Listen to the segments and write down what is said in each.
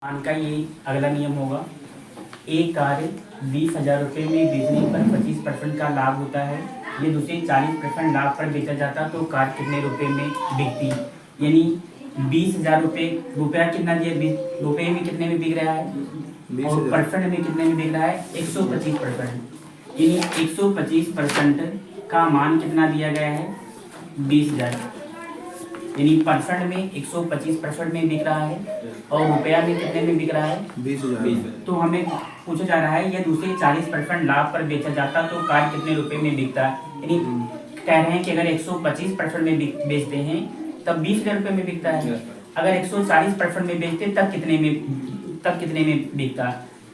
मान का ये अगला नियम होगा। एक कार 20,000 रुपये में बेचने पर 25% का लाभ होता है। ये दूसरे 40% लाभ पर बेचा जाता तो कार कितने रुपए में बिकती। यानी 20,000 रुपया कितना दिया, 20 रुपये में कितने में बिक रहा है और परसेंट में कितने में बिक रहा है 125%। यानी 125% का मान कितना दिया गया है 20,000। यानी परसेंट में 125% में बिक रहा है और रुपया में कितने में बिक रहा है 20,000। तो हमें पूछा जा रहा है यह दूसरे 40% लाभ पर बेचा जाता तो कार कितने रुपए में बिकता। यानी कह रहे हैं कि अगर 125% में बेचते हैं तब 20,000 रुपये में बिकता है, अगर 140% में बेचते तब कितने में बिकता।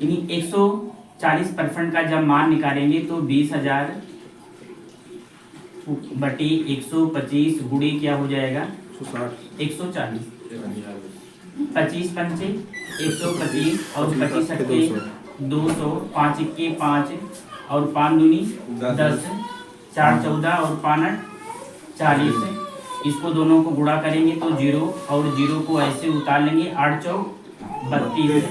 यानी 140% का जब मान निकालेंगे तो 20,000 बटे 125 गुणे क्या हो जाएगा 140। 25 पंचे 125 और 25 अट्ठे 200, 5 इक्के 5 और 5 दूनी 10, 4 14 और 5 40। इसको दोनों को गुणा करेंगे तो 0 और 0 को ऐसे उतार लेंगे। 8 चौक 32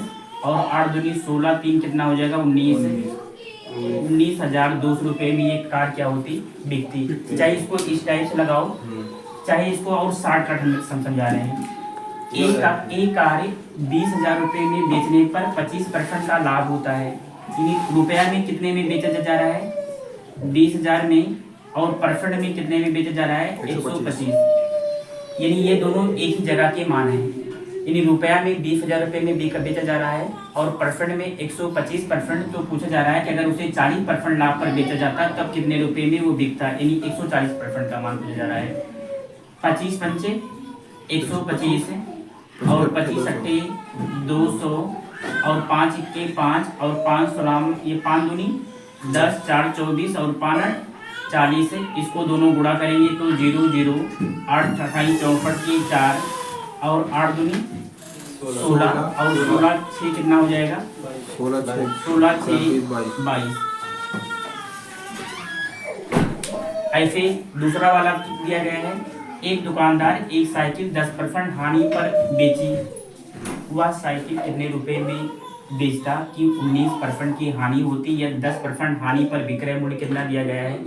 और 8 दूनी 16, 3 कितना हो जाएगा 19,200 रुपये में ये कार क्या होती बिकती। चाहे इसको इस टाइप से लगाओ चाहे इसको और 60 हम समझा रहे हैं। एक कार 20,000 रुपये में बेचने पर 25% का लाभ होता है। यानी रुपया में कितने में बेचा जा रहा है 20,000 में और परसेंट में कितने में बेचा जा रहा है 125। यानी ये दोनों एक ही जगह के मान हैं। यानी रुपया में 20,000 रुपये में बेचा जा रहा है और परसेंट में 125%। तो पूछा जा रहा है कि अगर उसे 40% लाभ पर बेचा जाता तब कितने रुपये में वो बिकता। यानी 140% का मान पूछा जा रहा है। 25 पंचे 125 और 25 अट्ठे 200 और 5 इक्के 5 और 5 16, ये 5 दूनी 10, 4 24 और 5 40। इसको दोनों गुणा करेंगे तो 0 0 8 28 64 की 4 और 8 दूनी 16 और 16 6 कितना हो जाएगा 16 6 22। ऐसे दूसरा वाला दिया गया है। एक दुकानदार एक साइकिल 10% हानि पर बेची। वह साइकिल कितने रुपए में बेचता कि 19% की हानि होती या 10% हानि पर विक्रय मूल्य कितना दिया गया है।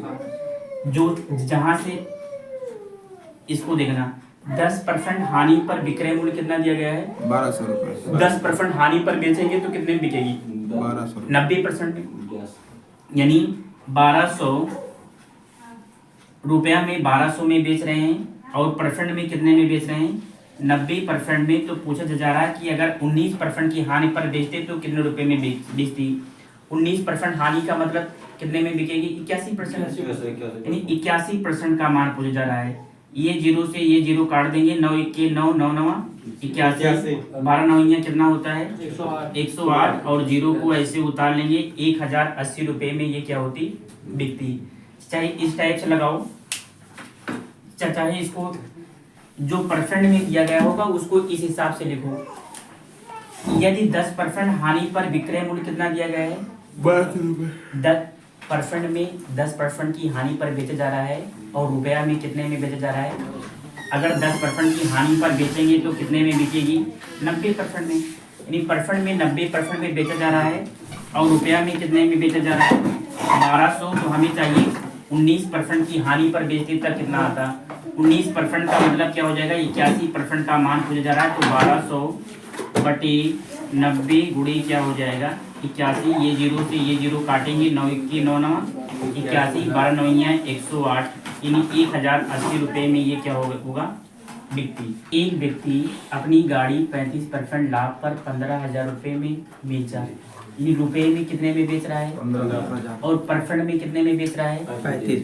जो जहां से इसको देखना 10% हानि पर विक्रय मूल्य कितना दिया गया है 1200 रुपये। 10% हानि पर बेचेंगे तो कितने में बिकेगी 1200 90% में। यानी 1200 रुपया में 1200 में बेच रहे हैं और परसेंट में कितने में बेच रहे हैं 90% में। तो पूछा जा रहा है कि अगर 19% की हानि पर बेचते तो कितने रुपए में बेचती। 19% हानि का मतलब कितने में बिकेगी 81%। यानी 81% का मान पूछा जा रहा है। ये 0 से ये 0 काट देंगे 9 इक्के 9 9 9 81 12 9 कितना होता है 108 और 0 को ऐसे उतार लेंगे 1,080 रुपये में ये क्या होती बिकती। चाहे इस टाइप से लगाओ चाहे इसको जो परसेंट में दिया गया होगा उसको इस हिसाब से लिखो। यदि 10% हानि पर विक्रय मूल्य कितना दिया गया है 10% में 10% की हानि पर बेचा जा रहा है और रुपया में कितने में बेचा जा रहा है। अगर 10% की हानि पर बेचेंगे तो कितने में बिकेगी 90% में। यानी परसेंट में 90% में बेचा जा रहा है और रुपया में कितने में बेचा जा रहा है 1200। तो हमें चाहिए 19% की हानि पर बेचते तक कितना आता। 19% का मतलब क्या हो जाएगा 81% का मान पूछा जा रहा है। तो 1200 बटे 90 गुणे क्या हो जाएगा 81। ये 0 से ये 0 काटेंगे 9 इक्की 9 9 81 12 9 108। यानी 1,080 रुपये में ये क्या होगा बिकती। एक व्यक्ति अपनी गाड़ी 35% लाभ पर 15,000 रुपये में बेचा। ये रुपए में कितने में बेच रहा है और परसेंट में कितने में बेच रहा है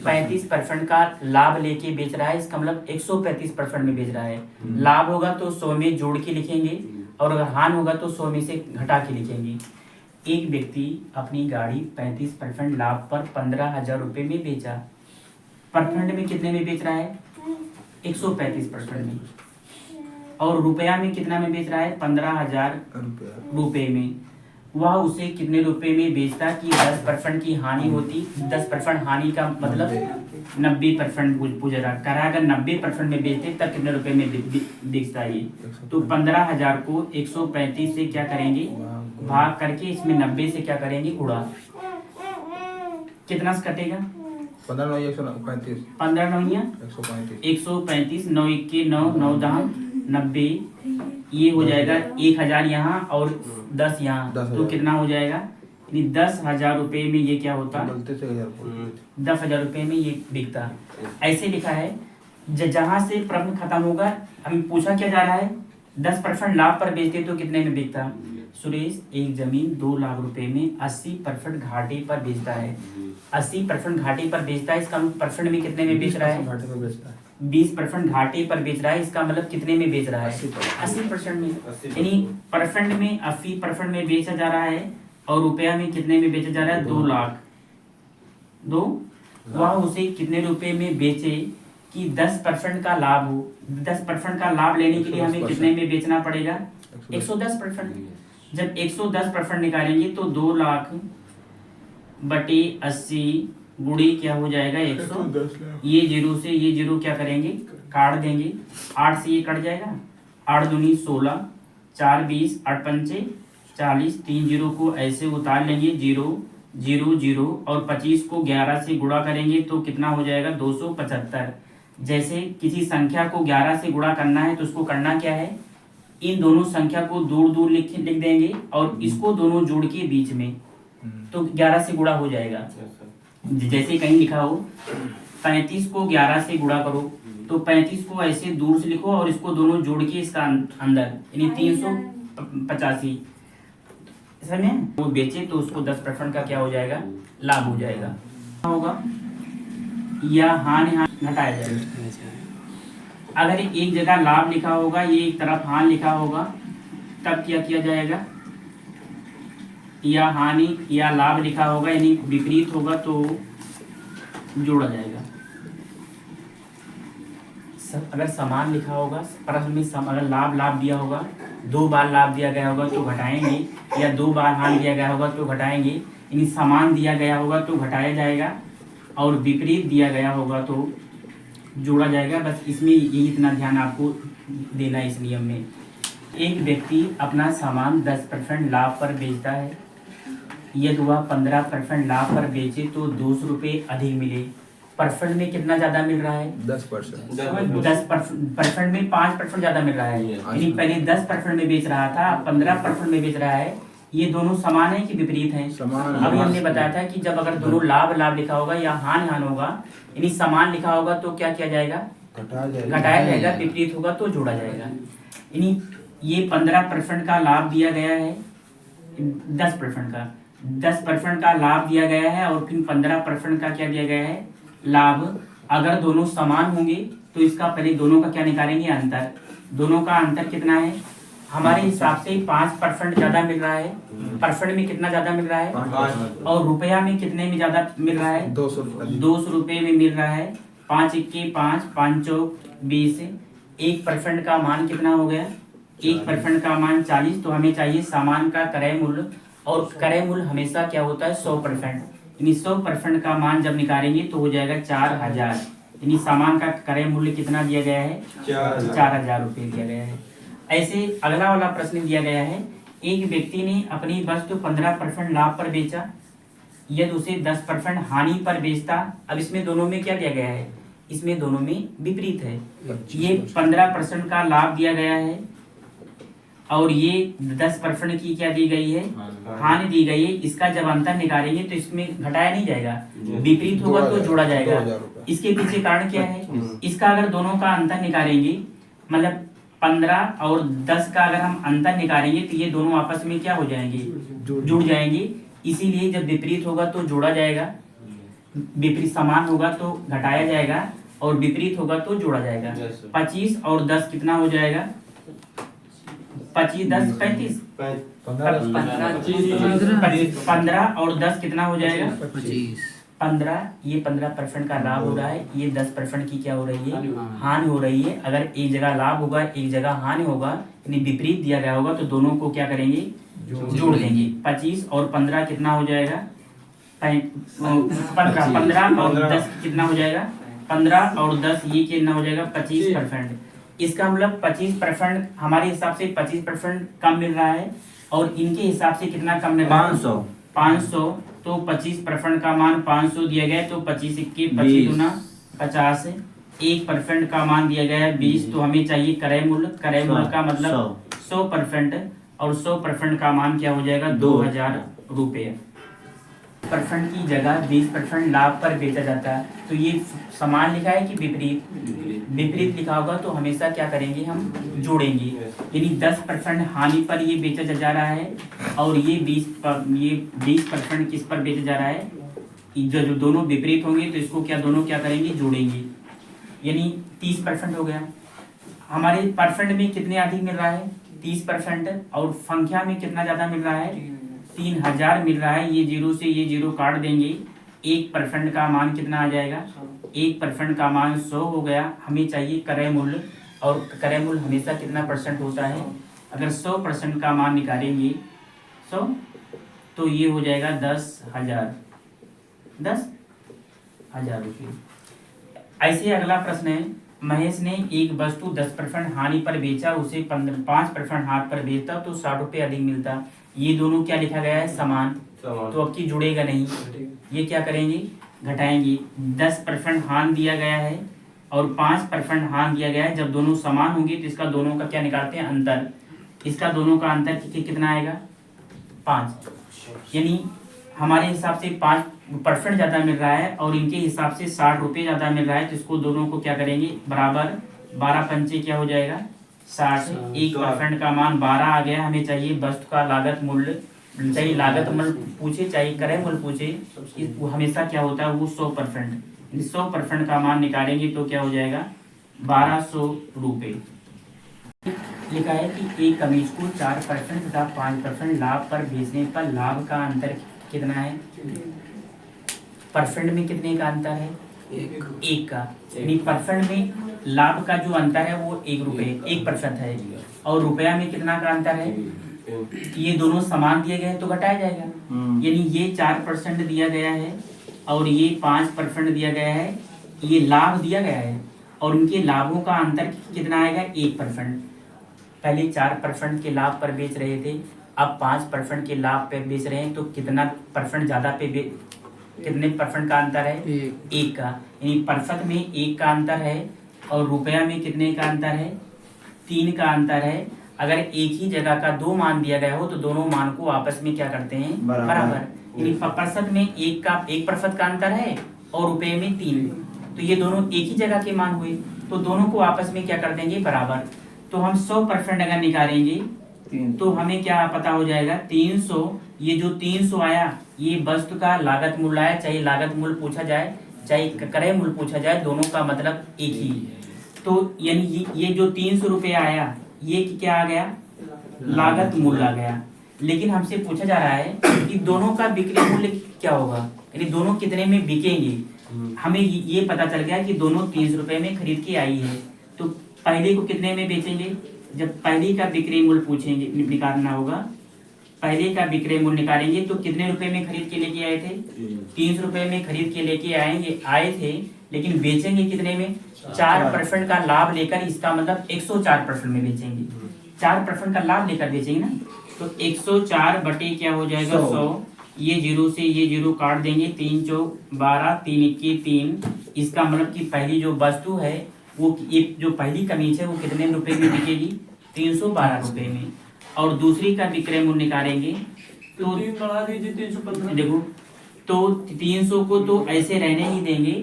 35% का लाभ लेके बेच रहा है। इसका मतलब 135% में बेच रहा है। लाभ होगा तो 100 में जोड़ के लिखेंगे और अगर हानि होगा तो 100 में से घटा के लिखेंगे। एक व्यक्ति अपनी गाड़ी 35% लाभ पर 15,000 रुपये में बेचा। परसेंट में कितने में बेच रहा है 135% में और रुपया में कितना में बेच रहा है 15,000 रुपये में। वह उसे कितने रुपए में बेचता कि 10% की हानि होती। 10% हानि का मतलब 90% पूछ रहा करा, अगर 90% में बेचते तब कितने रुपए में बेचता है ये। तो 15,000 को 135 से क्या करेंगे भाग करके इसमें 90 से क्या करेंगे गुणा, कितना से कटेगा 15 9 135 15 नौया 135 9 इक्के 9 9 दाम 90, ये हो जाएगा 1000 यहाँ और 10 यहाँ, 10,000। तो कितना हो जाएगा यानी 10,000 रुपये में ये क्या होता, 10,000 रुपये में ये बिकता। ऐसे लिखा है। जहाँ से प्रश्न खत्म होगा हमें पूछा क्या जा रहा है 10% लाभ पर बेचते तो कितने में बिकता। सुरेश एक जमीन 2 लाख रुपए में 80% घाटे पर बेचता है। 80% घाटे पर बेचता है, इसका परसेंट में कितने में बेच रहा है 20% घाटे पर बेच रहा है, इसका मतलब कितने में बेच रहा है 80% में, यानी परसेंट में 80% में बेचा जा रहा है और रुपया में कितने में बेचा जा रहा है 2 लाख। वह उसे कितने रुपए में बेचे कि 10% का लाभ हो। 10% का लाभ लेने के लिए हमें कितने में बेचना पड़ेगा 110%। जब 110% निकालेंगे तो 2 लाख बटे 80 गुणे क्या हो जाएगा 110। ये जीरो से ये जीरो क्या करेंगे काट देंगे, 8 से ये कट जाएगा, 8 दूनी 16, 4 20, 8 पंचे 40, 3 जीरो को ऐसे उतार लेंगे 0 0 0 और 25 को 11 से गुणा करेंगे तो कितना हो जाएगा 275। जैसे किसी संख्या को 11 से गुणा करना है तो उसको करना क्या है, इन दोनों संख्या को दूर दूर लिख देंगे और इसको दोनों जोड़ के बीच में, तो 11 से गुणा हो जाएगा। जैसे कहीं लिखा हो 35 को 11 से गुणा करो तो 35 को ऐसे दूर से लिखो और इसको दोनों जोड़ के इसका अंदर यानी 385 समझे। वो बेचे तो उसको 10% का क्या हो जाएगा लाभ हो जाएगा होगा या हानि घटाया जाएगा। अगर एक जगह लाभ लिखा होगा ये एक तरफ हानि लिखा होगा तब क्या किया जाएगा, या हानि या लाभ लिखा होगा यानी विपरीत होगा तो जोड़ा जाएगा। अगर समान लिखा होगा प्रश्न में अगर लाभ लाभ दिया होगा 2 बार लाभ दिया गया होगा तो घटाएंगे, या 2 बार हानि दिया गया होगा तो घटाएंगे, यानी समान दिया गया होगा तो घटाया जाएगा और विपरीत दिया गया होगा तो जोड़ा जाएगा। बस इसमें ये इतना ध्यान आपको देना है इस नियम में। एक व्यक्ति अपना सामान 10% लाभ पर बेचता है, यदि वह 15% लाभ पर बेचे तो 200 रुपये अधिक मिले। परसेंट में कितना ज्यादा मिल रहा है 10%। 10% में 5% ज्यादा मिल रहा है, यानी पहले 10% में बेच रहा था 15% में बेच रहा है। ये दोनों समान है कि विपरीत है। अभी हमने बताया था कि जब अगर दोनों लाभ लाभ लिखा होगा या हानि हानि होगा यानी समान लिखा होगा तो क्या किया जाएगा घटाया जाएगा, विपरीत होगा तो जोड़ा जाएगा। यानी ये 15% का लाभ दिया गया है 10% का लाभ दिया गया है और फिर 15% का क्या दिया गया है लाभ। अगर दोनों समान होंगे तो इसका पहले दोनों का क्या निकालेंगे अंतर। दोनों का अंतर कितना है हमारे हिसाब से 5% ज्यादा मिल रहा है। परसेंट में कितना ज्यादा मिल रहा है और रुपया में कितने में ज्यादा मिल रहा है 200 रुपये में मिल रहा है। 5 इक्के 5 5 चौक 20, 1% का मान कितना हो गया 1% का मान 40। तो हमें चाहिए सामान का क्रय मूल्य और क्रय मूल्य हमेशा क्या होता है 100%, यानी 100% का मान जब निकालेंगे तो हो जाएगा 4000। यानी सामान का क्रय मूल्य कितना दिया गया है 4000 रुपये दिया गया है। ऐसे अगला वाला प्रश्न दिया गया है, एक व्यक्ति ने अपनी वस्तु 15% लाभ पर बेचा, यदि उसे 10% हानि पर बेचता। अब इसमें दोनों में क्या दिया गया है, इसमें दोनों में विपरीत है। ये 15% का लाभ दिया गया है और ये 10% की क्या दी गई है हानि दी गई है। इसका जब अंतर निकालेंगे तो इसमें घटाया नहीं जाएगा, विपरीत होगा तो जोड़ा जाएगा। इसके पीछे कारण क्या है, इसका अगर दोनों का अंतर निकालेंगे मतलब 15 और 10 का अगर हम अंतर निकालेंगे तो ये दोनों आपस में क्या हो जाएंगे जुड़ जाएंगे। इसीलिए जब विपरीत होगा तो जोड़ा जाएगा, विपरीत समान होगा तो घटाया जाएगा और विपरीत होगा तो जोड़ा जाएगा। 25 और 10 कितना हो जाएगा 25 10 35 15 और 10 कितना हो जाएगा 15। ये 15% का लाभ हो रहा है, ये 10% की क्या हो रही है हानि हो रही है। अगर एक जगह लाभ होगा एक जगह हानि होगा यानी विपरीत दिया गया होगा तो दोनों को क्या करेंगे जोड़ देंगे। 25 और 15 कितना हो जाएगा? 15 और 10 कितना हो जाएगा? 15 और 10 ये कितना हो जाएगा? 25%। इसका मतलब 25% हमारे हिसाब से 25% कम मिल रहा है और इनके हिसाब से कितना कम मिल रहा है? 500। तो 25% का मान 500 दिया गया है, तो 25 इक्के 25 गुना 50। 1% का मान दिया गया है 20, तो हमें चाहिए क्रय मूल्य। क्रय मूल्य का मतलब 100%, और 100% का मान क्या हो जाएगा? 2000 रुपये। % की जगह 20% लाभ पर बेचा जाता है, तो ये समान लिखा है कि विपरीत? विपरीत लिखा होगा तो हमेशा क्या करेंगे? हम जोड़ेंगे। यानी 10% हानि पर ये बेचा जा रहा है और ये 20% किस पर बेचा जा रहा है? जो दोनों विपरीत होंगे तो इसको दोनों क्या करेंगे? जोड़ेंगे। यानी 30% हो गया। हमारे परसेंट में कितने अधिक मिल रहा है? 30%। और संख्या में कितना ज़्यादा मिल रहा है? 3000 मिल रहा है। ये जीरो से ये जीरो काट देंगे। 1% का मान कितना आ जाएगा? 1% का मान 100 हो गया। हमें चाहिए क्रय मूल्य, और क्रय मूल्य हमेशा कितना % होता है? अगर 100% का मान निकालेंगे 100, तो ये हो जाएगा 10,000 रुपये। ऐसे अगला प्रश्न है, महेश ने एक वस्तु 10% हानि पर बेचा, उसे 5% हाथ पर बेचता तो 60 रुपये अधिक मिलता। ये दोनों क्या लिखा गया है? समान। तो अब की जुड़ेगा नहीं, ये क्या करेंगे? घटाएंगे। 10% हानि दिया गया है और 5% हानि दिया गया है। जब दोनों समान होंगे तो इसका दोनों का क्या निकालते हैं? अंतर। इसका दोनों का अंतर कितना आएगा? 5। यानी हमारे हिसाब से 5% ज़्यादा मिल रहा है और इनके हिसाब से 60 रुपये ज़्यादा मिल रहा है, तो इसको दोनों को क्या करेंगे? बराबर। 12 पंचे क्या हो जाएगा? 60। 1% का मान 12 आ गया। हमें चाहिए वस्तु का लागत मूल्य, चाहिए लागत मूल्य पूछे, चाहिए क्रय मूल्य पूछे, वो हमेशा क्या होता है? वो 100%। 100% का मान निकालेंगे तो क्या हो जाएगा? 1200 रुपये। लिखा है कि एक कमीज को 4% तथा 5% लाभ पर बेचने पर लाभ का अंतर कितना है? परसेंट में कितने का अंतर है? 1 का। यानी परसेंट में लाभ का जो अंतर है वो 1% है, और रुपया में कितना का अंतर है? ये दोनों समान दिए गए हैं तो घटाया जाएगा। यानी ये 4% दिया गया है और ये 5% दिया गया है, ये लाभ दिया गया है और उनके लाभों का अंतर कितना आएगा? 1%। पहले 4% के लाभ पर बेच रहे थे, अब 5% के लाभ पे बेच रहे हैं, तो कितना % ज़्यादा पे कितने % का अंतर है? 1 का। यानी परसेंट में 1 का अंतर है और रुपया में कितने का अंतर है? 3 का अंतर है। अगर एक ही जगह का 2 मान दिया गया हो तो दोनों मान को आपस में क्या करते हैं? बराबर। यानी परसेंट में 1% का अंतर है और रुपये में 3, तो ये दोनों एक ही जगह के मान हुए, तो दोनों को आपस में क्या कर देंगे? बराबर। तो हम 100% अगर निकालेंगे तो हमें क्या पता हो जाएगा? 300। ये जो 300 आया ये वस्तु का लागत मूल्य आया, चाहे लागत मूल्य पूछा जाए चाहे क्रय मूल्य पूछा जाए, दोनों का मतलब एक ही। तो यानी ये जो 300 रुपये आया ये क्या आ गया? लागत मूल्य आ गया। लेकिन हमसे पूछा जा रहा है कि दोनों का बिक्री मूल्य क्या होगा, यानी दोनों कितने में बिकेंगे। हमें ये पता चल गया कि दोनों 300 रुपये में खरीद के आई है, तो पहले को कितने में बेचेंगे? जब पहले का बिक्री मूल्य पूछेंगे, निकालना होगा, पहले का विक्रय मूल्य निकालेंगे तो कितने रुपए में खरीद के लेके आए थे? 300 रुपये में खरीद के लेके आए थे, लेकिन बेचेंगे कितने में? 4% का लाभ लेकर। इसका मतलब 104% में बेचेंगे। 4% का लाभ लेकर बेचेंगे ना, तो 104 बटे क्या हो जाएगा? 100। ये जीरो से ये जीरो काट देंगे। 3 चौक 12, 3 इक्की 3। इसका मतलब कि पहली जो वस्तु है वो एक जो पहली कमीज है वो कितने रुपए में बिकेगी? 312 रुपये में। और दूसरी का विक्रय मूल्य निकालेंगे तो 3 बढ़ा दीजिए 315। देखो, तो 300 को तो ऐसे रहने ही देंगे।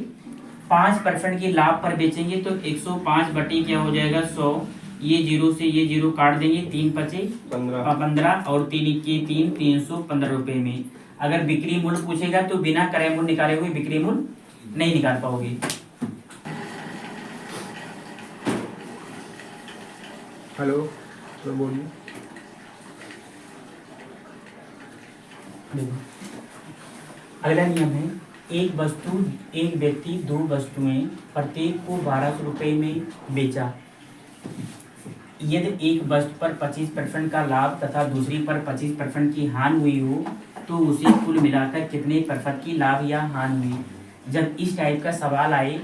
5% के लाभ पर बेचेंगे तो 105 बटे क्या हो जाएगा? 100। ये जीरो से ये जीरो काट देंगे। 3 पचे 15 और 3 इक्की 3, 315 रुपये में। अगर बिक्री मूल्य पूछेगा तो बिना क्रय मूल्य निकाले हुए बिक्री मूल्य नहीं निकाल पाओगे। हेलो, तो बोलिए। अगला नियम है, एक व्यक्ति 2 वस्तुएं प्रत्येक को 1200 रुपये में बेचा। यदि एक वस्तु पर 25% का लाभ तथा दूसरी पर 25% की हानि हुई हो तो उसे कुल मिलाकर कितने प्रतिशत की लाभ या हानि हुई। जब इस टाइप का सवाल आए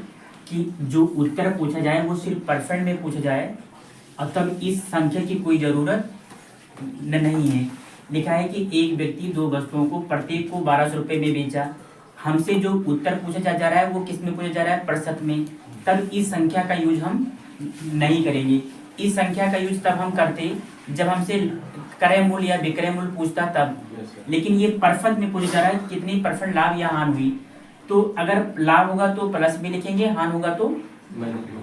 कि जो उत्तर पूछा जाए वो सिर्फ परसेंट में पूछा जाए और तब इस संख्या की कोई ज़रूरत नहीं है। लिखा है कि एक व्यक्ति दो वस्तुओं को प्रत्येक को 1200 रुपये में बेचा। हमसे जो उत्तर पूछा जा रहा है वो किस में पूछा जा रहा है, प्रतिशत में। तब इस संख्या का यूज हम नहीं करेंगे। इस संख्या का यूज तब हम करते जब हमसे क्रय मूल्य या विक्रय मूल्य पूछता तब। लेकिन ये प्रतिशत में पूछा जा रहा है कितनी परसेंट लाभ या हानि हुई। तो अगर लाभ होगा तो प्लस में लिखेंगे, हानि होगा तो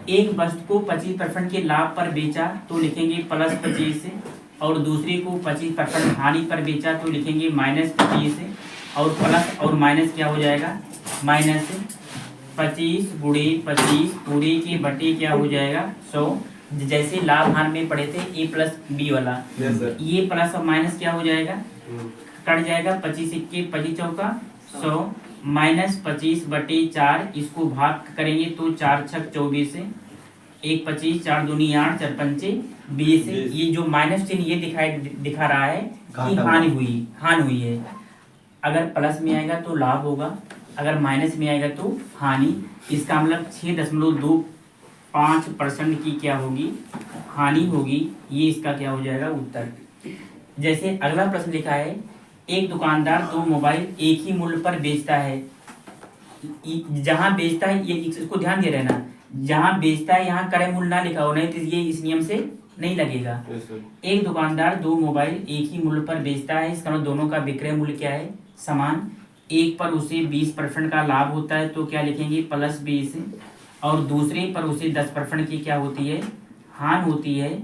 एक वस्तु को 25% के लाभ पर बेचा तो लिखेंगे +25 और दूसरे को 25% हानि पर बेचा तो लिखेंगे -25 और प्लस और माइनस क्या हो जाएगा, -25 गुणे 25 पूरे के बटे क्या हो जाएगा 100। जैसे लाभ हानि में पढ़े थे A + B वाला, ये प्लस और माइनस क्या हो जाएगा, कट जाएगा। 25 × 25 = 100 -25/4 इसको भाग करेंगे तो 4 × 6 = 24 1 25 4 दूनी 8 4 पंचे 20। ये जो माइनस चिन्ह ये दिखा रहा है कि हानि हुई है। अगर प्लस में आएगा तो लाभ होगा, अगर माइनस में आएगा तो हानि। इसका मतलब 6.25% की क्या होगी, हानि होगी। ये इसका क्या हो जाएगा उत्तर। जैसे अगला प्रश्न लिखा है, एक दुकानदार दो मोबाइल एक ही मूल्य पर बेचता है। जहां बेचता है, ये इसको ध्यान दे रहना, जहां बेचता है यहाँ क्रय मूल्य ना लिखा हो, नहीं तो ये इस नियम से नहीं लगेगा। एक दुकानदार दो मोबाइल एक ही मूल्य पर बेचता है, इसका मतलब दोनों का विक्रय मूल्य क्या है, समान। एक पर उसे 20% का लाभ होता है तो क्या लिखेंगे +20 और दूसरे पर उसे 10% की क्या होती है, हानि होती है।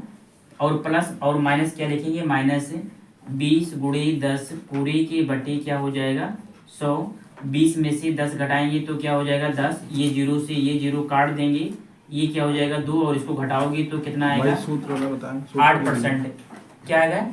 और प्लस और माइनस क्या लिखेंगे, -20 × 10 पूरे के बटे क्या हो जाएगा 100। 20 में से 10 घटाएंगे तो क्या हो जाएगा 10। ये 0 से ये 0 काट देंगे, ये क्या हो जाएगा 2 और इसको घटाओगे तो कितना आएगा, सूत्र 8%। क्या आएगा,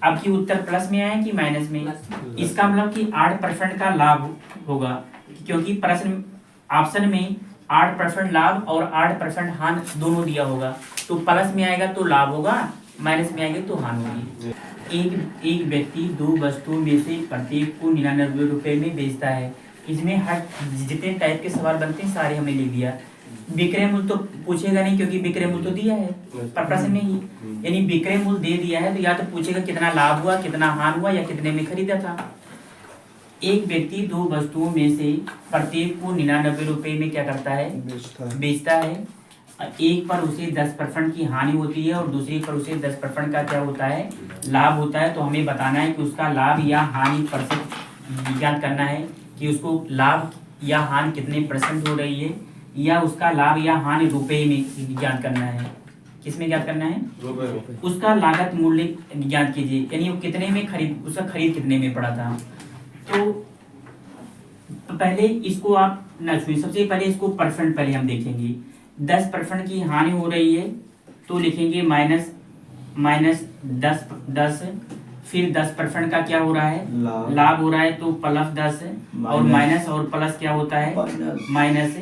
अब की उत्तर प्लस में आया कि माइनस में। इसका मतलब कि 8% का लाभ होगा, क्योंकि प्रश्न ऑप्शन में 8% लाभ और 8% हानि दोनों दिया होगा। तो प्लस में आएगा तो लाभ होगा, माइनस में आएगा तो हानि होगी। एक व्यक्ति दो वस्तुओं में से प्रत्येक को 99 रुपये में बेचता है। इसमें हर जितने टाइप के सवाल बनते हैं सारे हमने लिख दिया। विक्रय मूल्य तो पूछेगा नहीं क्योंकि विक्रय मूल्य तो दिया है प्रश्न में ही, यानी विक्रय मूल्य दे दिया है तो या तो पूछेगा कितना लाभ हुआ, कितना हानि हुआ या कितने में खरीदा था। एक व्यक्ति दो वस्तुओं में से प्रत्येक को 99 रुपये में क्या करता है, बेचता है। एक पर उसे 10% की हानि होती है और दूसरी पर उसे 10% का क्या होता है, लाभ होता है। तो हमें बताना है कि उसका लाभ या हानि प्रतिशत ज्ञात करना है कि उसको लाभ या हानि कितने % हो रही है, या उसका लाभ या हानि रुपए में ज्ञात करना है। किसमें ज्ञात करना है, उसका लागत मूल्य ज्ञात कीजिए, यानी वो कितने में उसका खरीद कितने में पड़ा था। तो पहले इसको आप न छुइए, सबसे पहले इसको परसेंट पहले हम देखेंगे। 10% की हानि हो रही है तो लिखेंगे -10, फिर 10% का क्या हो रहा है, लाभ हो रहा है तो +10 और माइनस और प्लस क्या होता है, -10 ×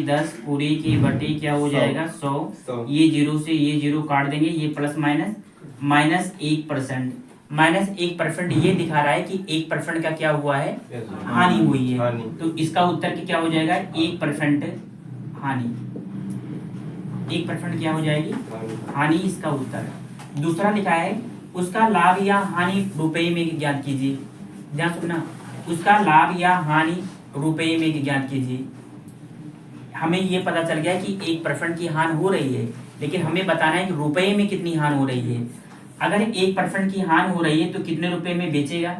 10 पूरे के बटे क्या हो जाएगा 100। ये 0 से ये 0 काट देंगे, ये प्लस माइनस -1%। -1% ये दिखा रहा है कि 1% का क्या हुआ है, हानि हुई है। तो इसका उत्तर क्या हो जाएगा, 1% हानि। 1% क्या हो जाएगी, हानि, इसका उत्तर। दूसरा लिखा है, उसका लाभ या हानि रुपए में ज्ञात कीजिए। ध्यान सुनना, उसका लाभ या हानि रुपए में ज्ञात कीजिए। हमें ये पता चल गया कि 1% की हानि हो रही है, लेकिन हमें बताना है कि रुपए में कितनी हानि हो रही है। अगर 1% की हानि हो रही है तो कितने रुपए में बेचेगा।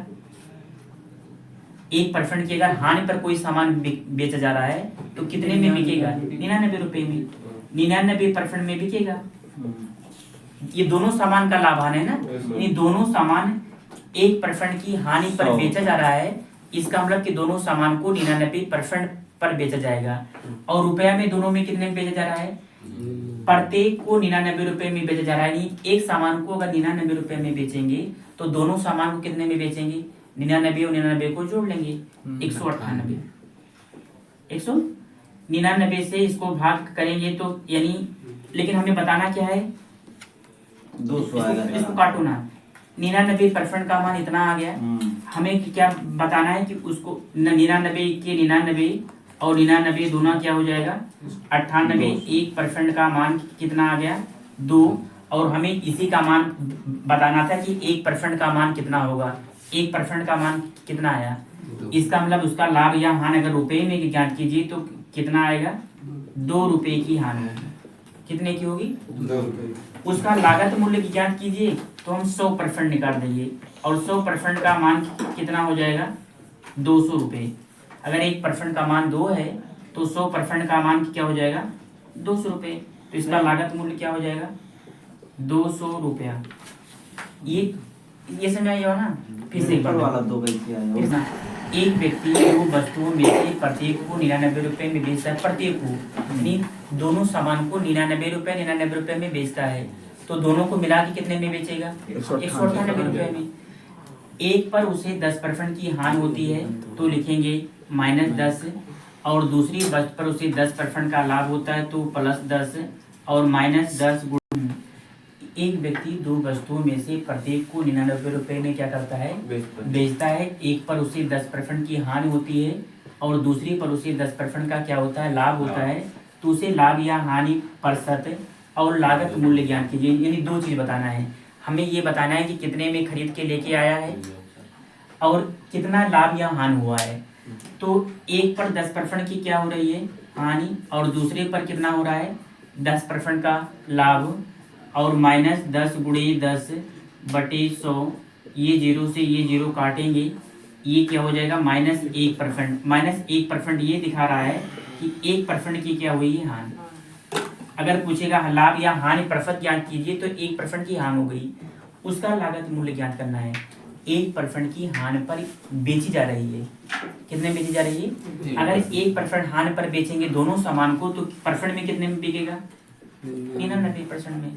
1% की अगर हानि पर कोई सामान बेचा जा रहा है तो कितने में बिकेगा, 99 रुपए में। 99% में बिकेगा। ये दोनों सामान का लाभ हानि है ना, ये दोनों सामान 1% की हानि पर बेचा जा रहा है। इसका मतलब कि दोनों सामान को 99% पर बेचा जाएगा। और रुपया में दोनों में कितने में बेचा जा रहा है, प्रत्येक को 99 रुपए में बेचा जा रहा है। एक सामान को अगर 99 रुपए में बेचेंगे तो दोनों सामान को कितने में बेचेंगे, 99 और 99 को जोड़ लेंगे, 198 से इसको भाग करेंगे तो यानी लेकिन हमें बताना क्या है, 200 आएगा। इसको काटो ना। 99% का मान इतना आ गया। हमें क्या बताना है कि उसको 99 के 99 और 99 दोनों क्या हो जाएगा 98। 1% का मान कितना आ गया 2। और हमें इसी का मान बताना था कि 1% का मान कितना होगा। 1% का मान कितना आया, इसका मतलब उसका लाभ या हानि अगर रुपए में ज्ञात कीजिए तो कितना आएगा 2 रुपए की हानि होगी। कितने की होगी 2 रुपये। उसका लागत मूल्य की ज्ञात कीजिए तो हम 100% निकाल देंगे और 100% का मान कितना हो जाएगा 200 रुपये। अगर 1% का मान 2 है तो 100% का मान क्या हो जाएगा 200 रुपये। तो इसका लागत मूल्य क्या हो जाएगा 200 रुपया। ये समझ आया ना। फिर से एक बार वाला 2 कैसे फिर आया? ना, एक व्यक्ति दो वस्तुओं में से प्रत्येक को 99 रुपए में बेचता है। प्रत्येक को यानी दोनों सामान को 99 रुपए में बेचता है। तो दोनों को मिला के कितने में बेचेगा 198 रुपए में। एक पर उसे 10% की हानि होती है तो लिखेंगे -10, और दूसरी वस्तु पर उसे 10% का लाभ होता है तो +10 और -10 गुण। एक व्यक्ति दो वस्तुओं में से प्रत्येक को 99 रुपए में क्या करता है बेचता है। एक पर उसे 10% की हानि होती है और दूसरी पर उसे 10% का क्या होता है लाभ होता है। तो उसे लाभ या हानि प्रतिशत और लागत मूल्य ज्ञान कीजिए। यानी 2 चीज बताना है। हमें ये बताना है कि कितने में खरीद के लेके आया है और कितना लाभ या हानि हुआ है। तो एक पर 10% की क्या हो रही है हानि और दूसरे पर कितना हो रहा है 10% का लाभ, और -10 गुणे 10 बटे 100। ये 0 से ये 0 काटेंगे, ये क्या हो जाएगा -1%। -1% ये दिखा रहा है कि 1% की क्या हुई है हानि। अगर पूछेगा लाभ या हानि प्रतिशत ज्ञात कीजिए तो 1% की हानि हो गई। उसका लागत मूल्य ज्ञात करना है। 1% की हानि पर बेची जा रही है। कितने बेची जा रही है, अगर 1% हानि पर बेचेंगे दोनों सामान को तो परसेंट में कितने में बिकेगा 99% में।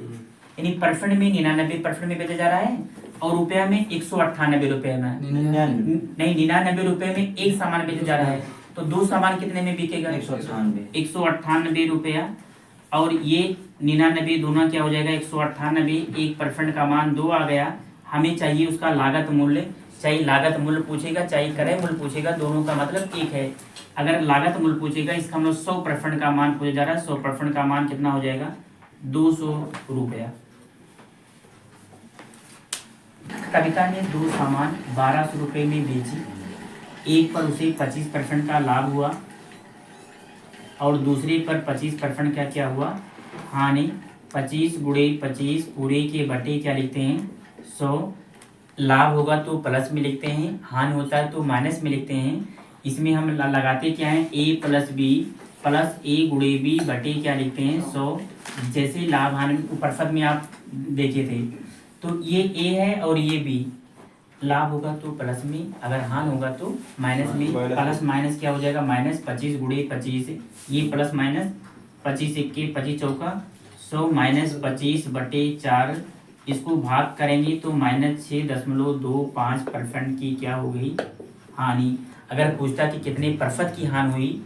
यानी परसेंट में 99% में बेचा जा रहा है और रुपया में 198 रुपये में नहीं 99 रुपये में एक सामान बेचा जा रहा है। तो दो सामान कितने में बिकेगा 198 रुपया। और ये 99 दोनों क्या हो जाएगा 198। 1% का मान 2 आ गया। हमें चाहिए उसका लागत मूल्य। चाहे लागत मूल्य पूछेगा चाहे क्रय मूल्य पूछेगा, दोनों का मतलब एक है। अगर लागत मूल्य पूछेगा इसका मतलब 100% का मान पूछा जा रहा है। 100% का मान कितना हो जाएगा 200 रुपया। कविता ने दो सामान 1200 रुपये में बेची। एक पर उसे 25% का लाभ हुआ और दूसरे पर 25% का क्या हुआ हानि। 25 गुणे 25 पूरे के बटे क्या लिखते हैं 100। लाभ होगा तो प्लस में लिखते हैं, हानि होता है तो माइनस में लिखते हैं। इसमें हम लगाते क्या है a + b प्लस a गुणे b बटे क्या लिखते हैं 100। जैसे लाभ हानि प्रतिशत में आप देखे थे तो ये a है और ये b। लाभ होगा तो प्लस में, अगर हानि होगा तो माइनस में। प्लस माइनस क्या हो जाएगा -25 गुणे 25। ये प्लस माइनस 25 1 25 चौका 100 -25 बटे 4। इसको भाग करेंगे तो -6.25% की क्या हो गई हानि। अगर पूछता कि कितने प्रतिशत की हानि हुई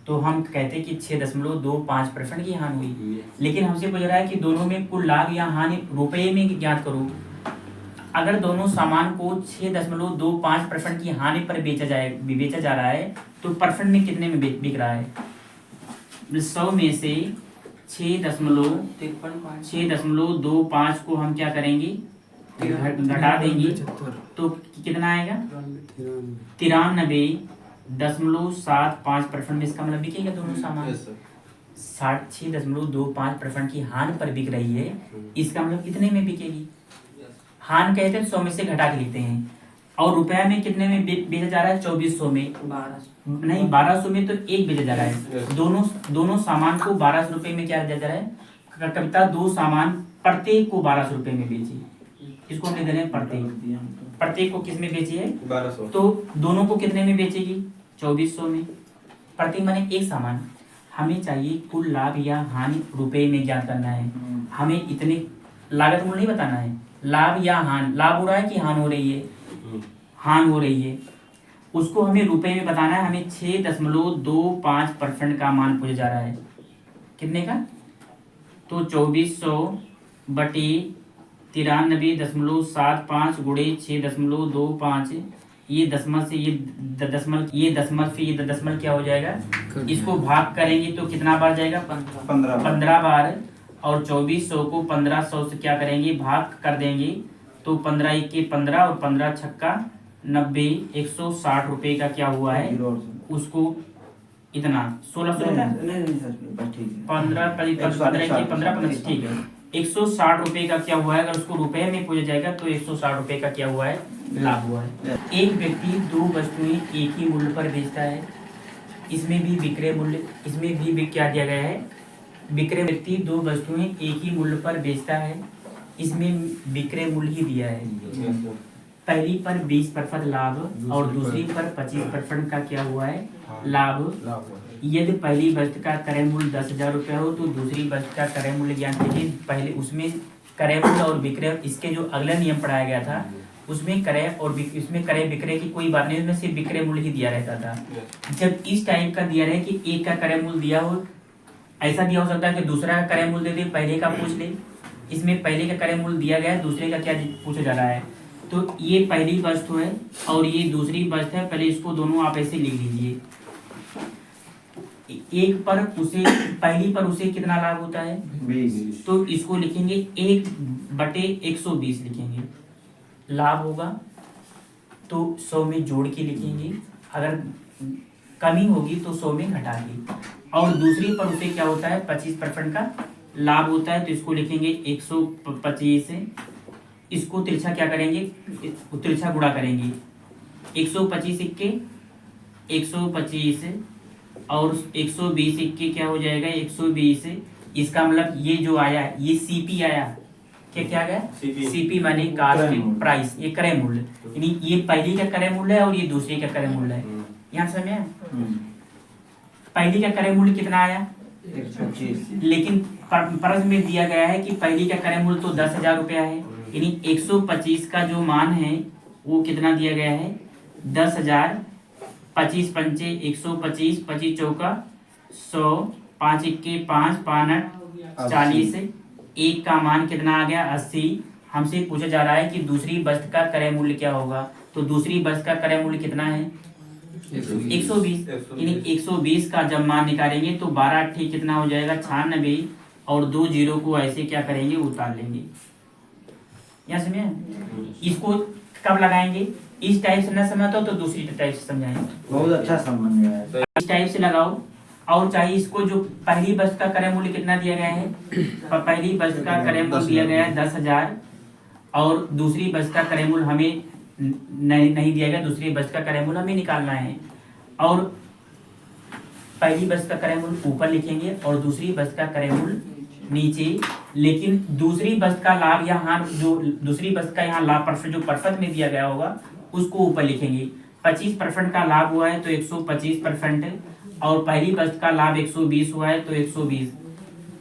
तो हम कहते कि 6.25% की हानि हुई। लेकिन हमसे पूछ रहा है कि दोनों में कुल लाभ या हानि रुपये में ज्ञात करो। अगर दोनों सामान को 6.25% की हानि पर बेचा जा रहा है तो परसेंट में कितने में बिक रहा है 100 में से 6.25 को हम क्या करेंगे घटा देंगे तो कितना आएगा 93.75% में। इसका मतलब बिकेगा दोनों सामान 6.25% की हानि पर बिक रही है। इसका मतलब कितने में बिकेगी। हानि कहते हैं 100 में से घटा के लिखते हैं और रुपया में कितने में बेचा जा रहा है 2400 में। 1200 में तो एक बेचा जा रहा है। दोनों सामान को 1200 रुपये में क्या दिया जा रहा है। कविता दो सामान प्रत्येक को 1200 रुपये में बेची। इसको हमने दे रहे हैं प्रत्येक को किस में बेची है 1200। तो दोनों को कितने में बेचेगी 2400 में। प्रत्येक माने एक सामान। हमें चाहिए कुल लाभ या हानि रुपए में ज्ञात करना है। हमें इतने लागत मूल्य नहीं बताना है। लाभ या हानि, लाभ हो रहा है कि हानि हो रही है हानि हो रही है, उसको हमें रुपए में बताना है। हमें 6.25% का मान पूछा जा रहा है। कितने का तो 2400 बटे 93.75 गुणे 6.25, ये दशमल से ये दशमल क्या हो जाएगा, इसको भाग करेंगे तो कितना बार जाएगा, 15 बार। और 2400 को 1500 से क्या करेंगे, भाग कर देंगे तो 15 इक्के 15 और 15 छक्का 90, 160 रुपये का क्या हुआ है, उसको इतना 1600 नहीं सर, बस ठीक है। 15 ठीक है, 160 रुपये का क्या हुआ है। अगर उसको रुपए में पूछा जाएगा तो 160 रुपये का क्या हुआ है, लाभ हुआ है। एक व्यक्ति दो वस्तुएं एक ही मूल्य पर बेचता है, इसमें भी विक्रय मूल्य, इसमें भी क्या दिया गया है, विक्रय। व्यक्ति दो वस्तुएं एक ही मूल्य पर बेचता है, इसमें विक्रय मूल्य ही दिया है। पहली पर 20% लाभ और दूसरी पर 25% का क्या हुआ है, लाभ। यदि पहली वस्तु का क्रय मूल्य 10,000 रुपये हो तो दूसरी वस्तु का क्रय मूल्य ज्ञान कीजिए। पहले उसमें क्रय मूल्य और विक्रय, इसके जो अगला नियम पढ़ाया गया था उसमें क्रय और इसमें क्रय विक्रय की कोई बात नहीं, उसमें सिर्फ विक्रय मूल्य ही दिया रहता था। जब इस टाइप का दिया रहे कि एक का क्रय मूल्य दिया हो, ऐसा दिया हो सकता है कि दूसरा का क्रय मूल्य दे दे, पहले का पूछ ले। इसमें पहले का क्रय मूल्य दिया गया है, दूसरे का क्या पूछा जा रहा है। तो ये पहली वस्तु है और ये दूसरी वस्तु है, पहले इसको दोनों आप ऐसे लिख लीजिए। एक पर उसे, पहली पर उसे कितना लाभ होता है, 20, तो इसको लिखेंगे 1/120 लिखेंगे। लाभ होगा तो 100 में जोड़ के लिखेंगे, अगर कमी होगी तो 100 में घटा के। और दूसरी पर उसे क्या होता है, 25% का लाभ होता है, तो इसको लिखेंगे 125। इसको तिरछा क्या करेंगे, तिरछा गुणा करेंगे, 125 इक्के 125 और 120 इक्के क्या हो जाएगा, 120। इसका मतलब ये जो आया है ये सीपी आया, क्या गया, सीपी माने कास्ट प्राइस, ये क्रय मूल्य, यानी ये पहली का क्रय मूल्य है और ये दूसरी का क्रय मूल्य है। यहाँ समझे, पहली का क्रय मूल्य कितना आया, 125, लेकिन प्रश्न में दिया गया है कि पहली का क्रय मूल्य तो 10,000 रुपया है, यानी 125 का जो मान है वो कितना दिया गया है, 10,000। 25 पंचे 125, 25 चौका 100, 5 इक्के 5, 5 8 40, एक का मान कितना आ गया, 80। हमसे पूछा जा रहा है कि दूसरी वस्तु का क्रय मूल्य क्या होगा, तो दूसरी वस्तु का क्रय मूल्य कितना है, 120। यानी 120 का जब मान निकालेंगे तो 12 ठीक कितना हो जाएगा, 96, और 2 जीरो को ऐसे क्या करेंगे, उतार लेंगे। यहाँ समझे, इसको कब लगाएंगे, इस टाइप से न समझता हो तो दूसरी टाइप से समझाएंगे। बहुत अच्छा समझ में आया। इस टाइप से लगाओ। और चाहिए इसको, जो पहली वस्तु का क्रय मूल्य कितना दिया गया है, पहली वस्तु का क्रय मूल्य दिया गया है 10,000 और दूसरी वस्तु का क्रय मूल्य हमें नहीं दिया गया, दूसरी वस्तु का क्रय मूल्य हमें निकालना है। और पहली वस्तु का क्रय मूल्य ऊपर लिखेंगे और दूसरी वस्तु का क्रय मूल्य नीचे, लेकिन दूसरी वस्तु का लाभ यहाँ, जो दूसरी वस्तु का यहाँ लाभ परसेंट जो परसेंट में दिया गया होगा उसको ऊपर लिखेंगे। 25% का लाभ हुआ है तो 125%, और पहली वस्तु का लाभ 120 हुआ है तो 120,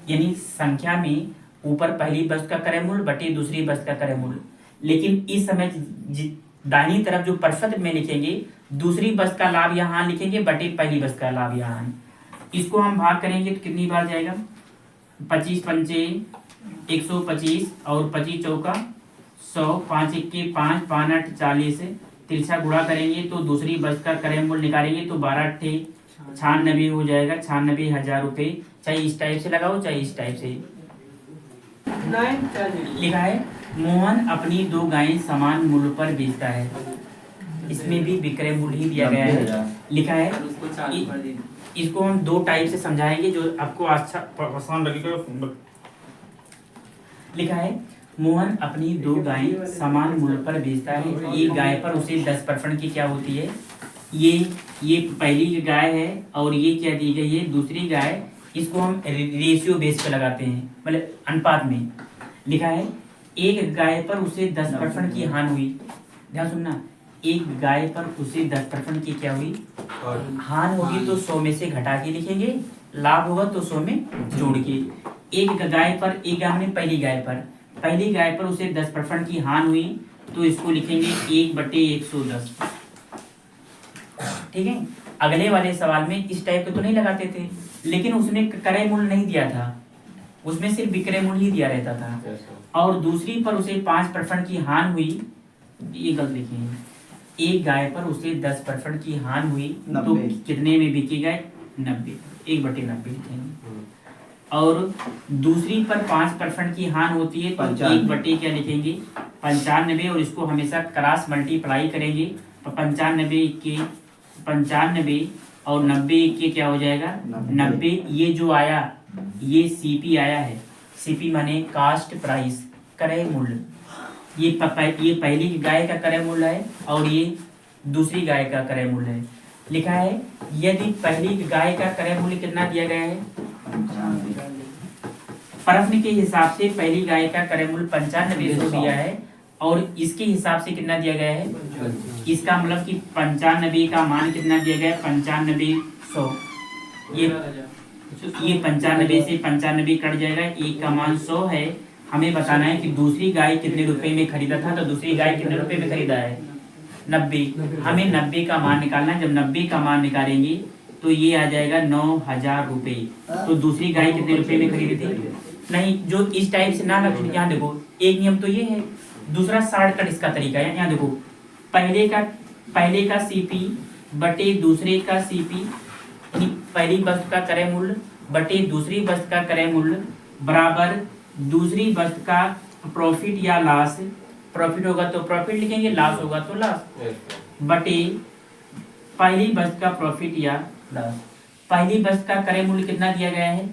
यानी संख्या में ऊपर पहली वस्तु का क्रय मूल्य बटे दूसरी वस्तु का क्रय मूल्य। लेकिन इस समय दाहिनी तरफ जो परसेंट में लिखेंगे, दूसरी वस्तु का लाभ यहाँ लिखेंगे बटे पहली वस्तु का लाभ यहाँ। इसको हम भाग करेंगे तो कितनी बार जाएगा, 25 पंचे 125 और 25 चौका 100, 5 इक्के 5, 5 8 40, तिरछा गुणा करेंगे तो दूसरी वस्तु का क्रय मूल्य निकालेंगे तो 12 8 96 हो जाएगा, 96,000 रुपये। चाहे इस टाइप से लगाओ चाहे इस टाइप से। लिखा है मोहन अपनी 2 गायें समान मूल्य पर बेचता है, इसमें भी विक्रय मूल्य ही दिया गया है। लिखा है इसको हम 2 टाइप से समझाएंगे जो आपको अच्छा पसंद लगेगा। लिखा है मोहन अपनी 2 गायें समान मूल्य पर बेचता है, एक गाय पर उसे 10% की क्या होती है, ये पहली गाय है और ये क्या दी गई है, दूसरी गाय। इसको हम रेशियो बेस पे लगाते हैं, मतलब अनुपात में। लिखा है एक गाय पर उसे 10% की हानि हुई, ध्यान सुनना, एक गाय पर उसे 10% की क्या हुई, हानि होगी तो 100 में से घटा के लिखेंगे, लाभ होगा तो 100 में जोड़ के। एक गाय पर, एक गाय में पहली गाय पर उसे 10% की हानि हुई तो इसको लिखेंगे 1/110। ठीक है, अगले वाले सवाल में इस टाइप के तो नहीं लगाते थे, लेकिन उसने क्रय मूल्य नहीं दिया था, उसमें सिर्फ विक्रय मूल्य ही दिया रहता था। Yes, sir. और दूसरी पर उसे 5% की हानि हुई, ये गलत लिखिए, एक गाय पर उसे 10% की हानि हुई तो 90। कितने में बिकेगा? 90, 1/90 लिखेंगे। हम्म, और दूसरी पर 5% की हानि होती है तो 95। 1 क्या लिखेंगे? 95, और इसको हमेशा क्रॉस मल्टीप्लाई करेंगे तो 95 और 90 के क्या हो जाएगा? 90। ये जो आया ये सीपी आया है, सीपी माने कास्ट प्राइस, क्रय मूल्य। ये पहली गाय का क्रय मूल्य है और ये दूसरी गाय का क्रय मूल्य है। लिखा है यदि पहली गाय का क्रय मूल्य कितना दिया गया है? 95। प्रश्न के हिसाब से पहली गाय का क्रय मूल्य 9500 दिया है और इसके हिसाब से कितना दिया गया है? इसका मतलब कि 95 का मान कितना दिया गया है? 9500। ये 95 से 95 कट जाएगा, एक का मान 100 है। हमें बताना है कि दूसरी गाय कितने रुपए में खरीदा था, तो दूसरी गाय कितने रुपए में खरीदा है? 90। हमें 90 का मान निकालना है। जब 90 का मान निकालेंगे तो ये आ जाएगा 9000 रुपये। तो दूसरी गाय कितने रुपए में खरीदी थी? नहीं, जो इस टाइप से ना लगे, यहाँ देखो एक नियम तो ये है, दूसरा शॉर्टकट इसका तरीका है। यहाँ देखो पहले का सीपी बटे दूसरे का सीपी, यानी पहली वस्तु का क्रय मूल्य बटे दूसरी वस्तु का क्रय मूल्य बराबर दूसरी वस्तु का प्रॉफिट या लॉस। प्रॉफिट होगा तो प्रॉफिट लिखेंगे, लॉस होगा तो लॉस, yes, sir. बटे पहली वस्तु का प्रॉफिट या लॉस। पहली वस्तु का क्रय मूल्य कितना दिया गया है?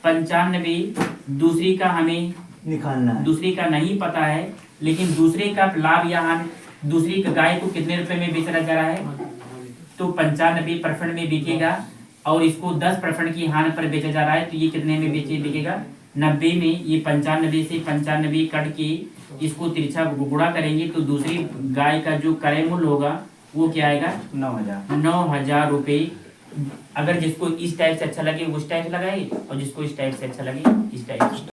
95। दूसरी का हमें निकालना है। दूसरी का नहीं पता है, लेकिन दूसरे का लाभ या हानि, दूसरी का गाय को कितने रुपए में बेचा जा रहा है? तो 95% में बिकेगा और इसको 10% की हानि पर बेचा जा रहा है तो ये कितने में बिकेगा? 90 में। ये 95 से 95 कट के इसको तिरछा गुणा करेंगे तो दूसरी गाय का जो क्रय मूल्य होगा वो क्या आएगा? 9000 रुपये। अगर जिसको इस टाइप से अच्छा लगे उस टाइप से लगाए और जिसको इस टाइप से अच्छा लगे इस टाइप से।